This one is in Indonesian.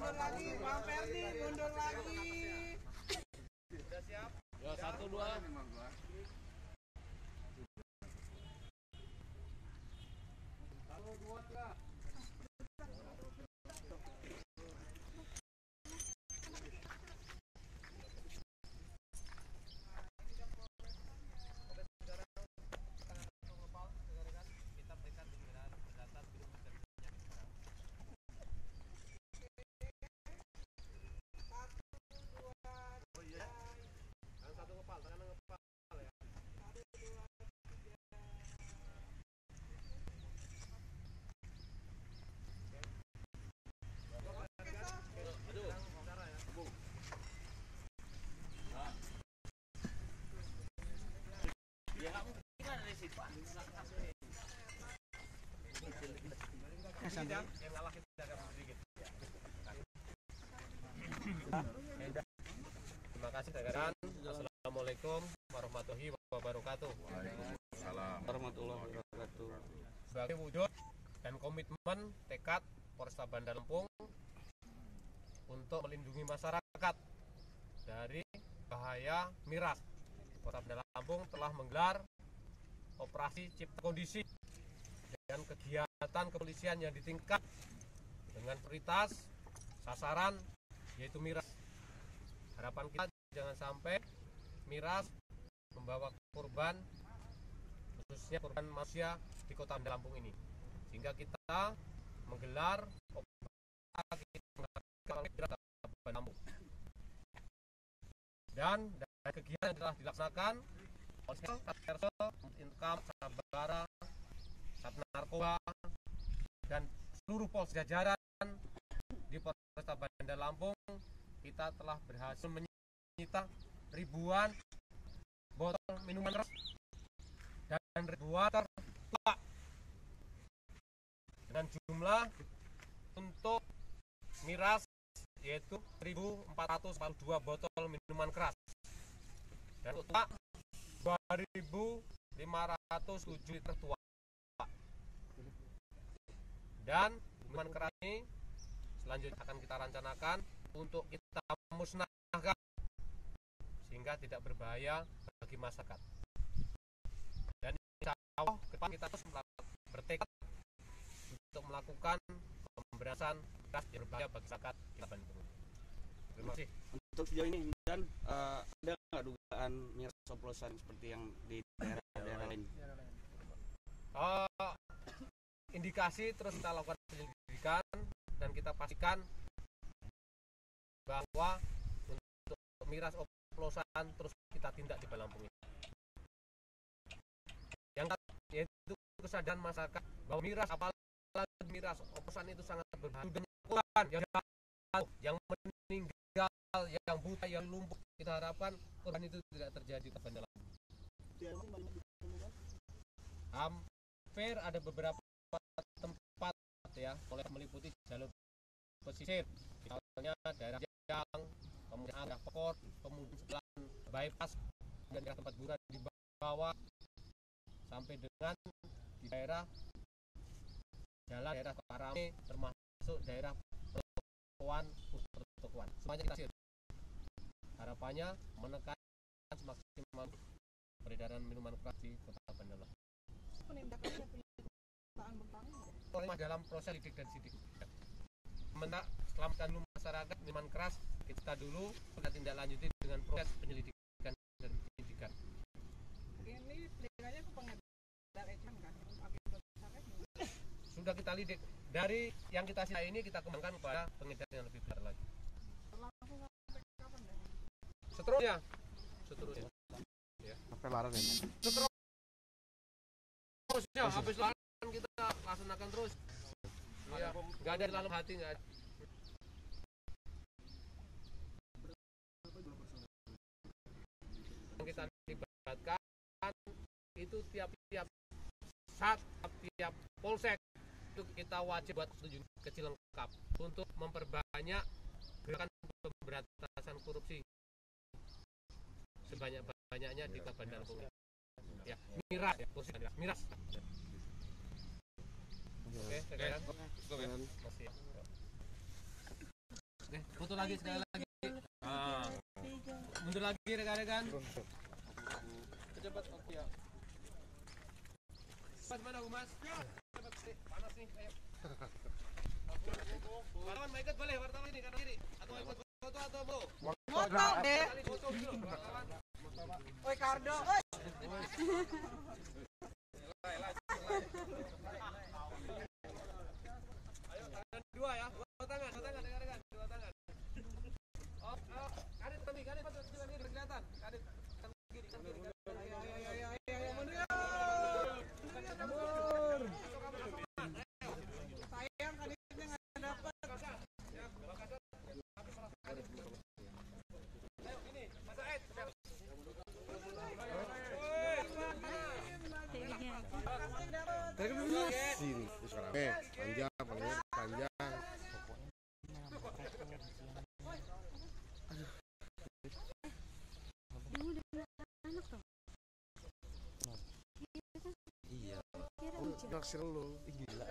mundur lagi, Bang Ferdi mundur lagi. Sudah siap? Ya, 1, 2. Yang ngalah kita agak sedikit. Terima kasih rekan. Assalamualaikum warahmatullahi wabarakatuh. Waalaikumsalam warahmatullahi wabarakatuh. Sebagai wujud dan komitmen tekad Polresta Bandar Lampung untuk melindungi masyarakat dari bahaya miras, Polresta Bandar Lampung telah menggelar operasi cipta kondisi dan kegiatan kepolisian yang ditingkat dengan prioritas sasaran yaitu miras. Harapan kita jangan sampai miras membawa korban, khususnya korban manusia di Kota Bandar Lampung ini, sehingga kita menggelar operasi Bandar Lampung. Dan dari kegiatan yang telah dilaksanakan Polsek, Satkerso, Intkam, Sabara, Sat Narkoba, dan seluruh Polres jajaran di Polresta Bandar Lampung, kita telah berhasil menyita ribuan botol minuman keras dan ribuan liter tua dengan jumlah untuk miras yaitu 1.442 botol minuman keras dan untuk tua 2.507 liter tua. Dan minuman keras ini selanjutnya akan kita rencanakan untuk kita musnahkan sehingga tidak berbahaya bagi masyarakat. Dan insya Allah ke depan kita terus bertekad untuk melakukan pemberantasan miras yang berbahaya bagi masyarakat kita Bandung. Terima kasih. Untuk sejauh ini dan ada nggak dugaan miras oplosan seperti yang di daerah-daerah lain? Indikasi terus kita lakukan penyelidikan dan kita pastikan bahwa untuk miras oplosan terus kita tindak di Bandar Lampung ini. Yang yaitu kesadaran masyarakat bahwa miras, apalagi miras oplosan itu sangat berbahaya dan korban yang meninggal, yang buta, yang lumpuh. Kita harapkan korban itu tidak terjadi di Bandar Lampung. Hampir ada beberapa tempat ya, mulai meliputi jalur pesisir, misalnya daerah Jang, kemudian daerah Pokor, kemudian setelah bypass dan daerah tempat buruan di bawah sampai dengan di daerah jalan daerah Parame, termasuk daerah pertokoan, semuanya kita sisir. Harapannya menekan semaksimal peredaran minuman keras di Kota Bandar Lampung. Masih dalam proses lidik dan sidik. Sementara setelah mengganggu masyarakat minuman keras, kita dulu kita tindak lanjuti dengan proses penyelidikan dan penyidikan. Ini lidiknya ke pengedar eceran kan? Sudah kita lidik. Dari yang kita sita ini kita kembangkan kepada pengedar yang lebih besar lagi. Berlangsung sampai kapan deh? Seterusnya. Ya. Sampai larang ya? Seterusnya habis larang kita laksanakan terus. Ya, nggak ada di dalam hati, nggak ada. Yang kita libatkan itu tiap saat, tiap polsek itu kita wajib buat setuju kecil lengkap untuk memperbanyak gerakan pemberantasan korupsi sebanyak-banyaknya di Kota Bandar Lampung. Ya, miras ya, khususnya miras. Oke, sekian. Masih. foto lagi sekali lagi. Nah, mundur lagi rekan-rekan. Cepat, oke ya. Mas mana Mas? Cepat sih, panas nih. Ayo. Wartawan mau ikut boleh, wartawan ini kanan kiri. Atau ikut foto atau mau? Foto deh. Kali foto dulu, wartawan. Oi Kardo, oi. Ayo tangan dua ya, dua tangan rekan-rekan, dua tangan. Oh, kadit kami, kadit kelihatan. Kadit kanan kiri, kanan kiri. Ayo mundur ya. Sayang kaditnya nggak dapat. Ayo ini, Mas Said. Sini, panjang, panjang. Iya. Naksir lu. Gila.